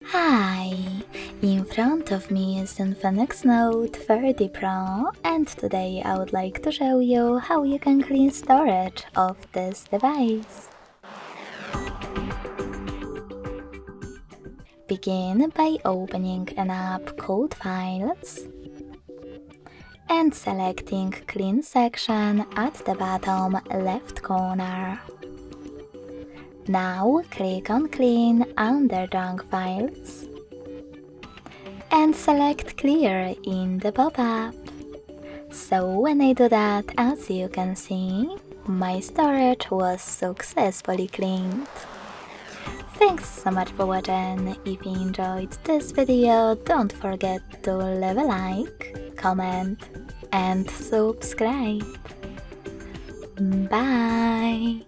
Hi! In front of me is INFINIX Note 30 Pro, and today I would like to show you how you can clean storage of this device. Begin by opening an app called Files and selecting Clean section at the bottom left corner. Now click on Clean under Junk Files and select Clear in the pop-up. So when I do that, as you can see, my storage was successfully cleaned. Thanks so much for watching. If you enjoyed this video, don't forget to leave a like, comment and subscribe. Bye!